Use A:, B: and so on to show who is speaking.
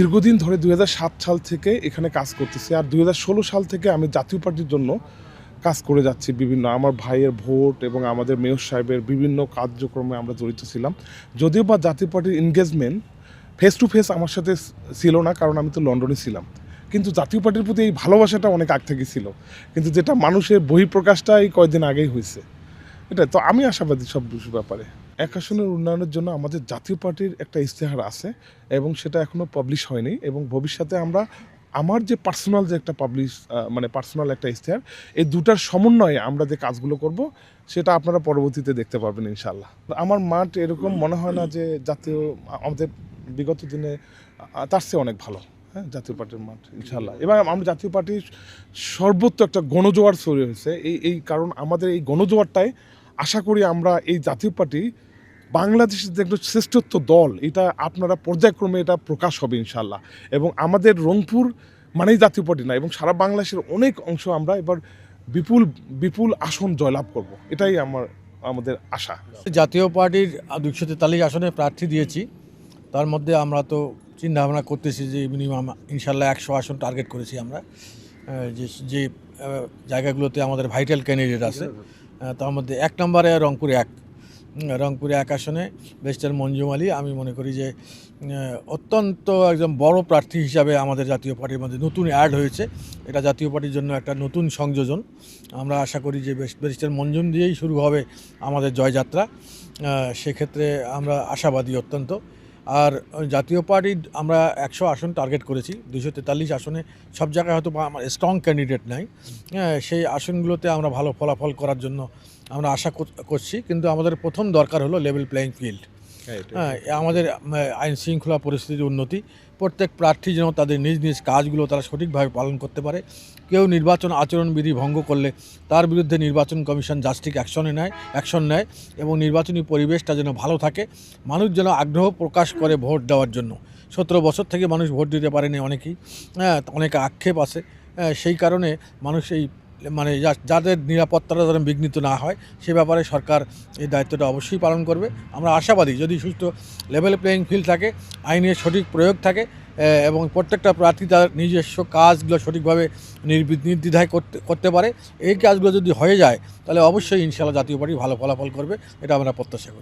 A: দীর্ঘদিন ধরে ২০০৭ সাল থেকে এখানে কাজ করতেছি। আর ২০১৬ সাল থেকে আমি জাতীয় পার্টির জন্য কাজ করে যাচ্ছি বিভিন্ন আমার ভাইয়ের ভোট এবং আমাদের মেয়র সাহেবের বিভিন্ন কার্যক্রমে আমরা জড়িত ছিলাম। যদিও বা জাতীয় পার্টির এনগেজমেন্ট ফেস টু ফেস আমার সাথে ছিল না, কারণ আমি তো লন্ডনে ছিলাম। কিন্তু জাতীয় পার্টির প্রতি এই ভালোবাসাটা অনেক আগ থেকে ছিল। কিন্তু যেটা মানুষের বহিঃপ্রকাশটা এই কয়েকদিন আগেই হয়েছে। এটা তো আমি আশাবাদী সব ব্যাপারে। এক আসনের উন্নয়নের জন্য আমাদের জাতীয় পার্টির একটা ইশতেহার আছে এবং সেটা এখনও পাবলিশ হয়নি, এবং ভবিষ্যতে আমরা আমার যে পার্সোনাল যে একটা পার্সোনাল একটা ইশতেহার, এই দুটার সমন্বয়ে আমরা যে কাজগুলো করব সেটা আপনারা পরবর্তীতে দেখতে পারবেন ইনশাআল্লাহ। আমার মাঠ এরকম মনে হয় না যে জাতীয় আমাদের বিগত দিনে তার চেয়ে অনেক ভালো। হ্যাঁ, জাতীয় পার্টির মাঠ ইনশাআল্লাহ। এবার আমরা জাতীয় পার্টির সর্বত্র একটা গণজোয়ার তৈরি হয়েছে। এই কারণ আমাদের এই গণজোয়ারটায় আশা করি আমরা এই জাতীয় পার্টি বাংলাদেশের যে একটা শ্রেষ্ঠত্ব দল, এটা আপনারা পর্যায়ক্রমে এটা প্রকাশ হবে ইনশাআল্লাহ। এবং আমাদের রংপুর মানেই জাতীয় পার্টি না, এবং সারা বাংলাদেশের অনেক অংশ আমরা এবার বিপুল বিপুল আসন জয়লাভ করব, এটাই আমাদের আশা।
B: জাতীয় পার্টির 243 আসনে প্রার্থী দিয়েছি। তার মধ্যে আমরা তো চিন্তা ভাবনা করতেছি যে মিনিমাম ইনশাল্লাহ 100 আসন টার্গেট করেছি আমরা। যে জায়গাগুলোতে আমাদের ভাইটাল ক্যান্ডিডেট আছে, তার মধ্যে 1 নম্বরে রংপুরে 1 আসনে ব্যারিস্টার মঞ্জুম আলী। আমি মনে করি যে অত্যন্ত একদম বড় প্রার্থী হিসাবে আমাদের জাতীয় পার্টির মধ্যে নতুন অ্যাড হয়েছে। এটা জাতীয় পার্টির জন্য একটা নতুন সংযোজন। আমরা আশা করি যে ব্যারিস্টার মঞ্জুম দিয়েই শুরু হবে আমাদের জয়যাত্রা। সেক্ষেত্রে আমরা আশাবাদী অত্যন্ত। আর জাতীয় পার্টির আমরা 100 আসন টার্গেট করেছি। 243 আসনে সব জায়গায় হয়তো আমার স্ট্রং ক্যান্ডিডেট নাই। সেই আসনগুলোতে আমরা ভালো ফলাফল করার জন্য আমরা আশা করছি। কিন্তু আমাদের প্রথম দরকার হলো লেভেল প্লেয়িং ফিল্ড। আমাদের আইন শৃঙ্খলা পরিস্থিতির উন্নতি, প্রত্যেক প্রার্থী যেন তাদের নিজ নিজ কাজগুলো তারা সঠিকভাবে পালন করতে পারে। কেউ নির্বাচন আচরণবিধি ভঙ্গ করলে তার বিরুদ্ধে নির্বাচন কমিশন জাস্টিক অ্যাকশন নেয় এবং নির্বাচনী পরিবেশটা যেন ভালো থাকে। মানুষ যেন আগ্রহ প্রকাশ করে ভোট দেওয়ার জন্য। 17 বছর থেকে মানুষ ভোট দিতে পারেনি অনেকেই, অনেকে আক্ষেপ আছে। সেই কারণে মানুষ এই যাদের নিরাপত্তাটা যেন বিঘ্নিত না হয় সে ব্যাপারে সরকার এই দায়িত্বটা অবশ্যই পালন করবে। আমরা আশাবাদী যদি সুষ্ঠু লেভেল প্লেয়িং ফিল্ড থাকে, আইনের সঠিক প্রয়োগ থাকে এবং প্রত্যেকটা প্রার্থী তার নিজস্ব কাজগুলো সঠিকভাবে নির্দ্বিধায় করতে পারে, এই কাজগুলো যদি হয়ে যায় তাহলে অবশ্যই ইনশাআল্লাহ জাতীয় পার্টি ভালো ফলাফল করবে, এটা আমরা প্রত্যাশা করি।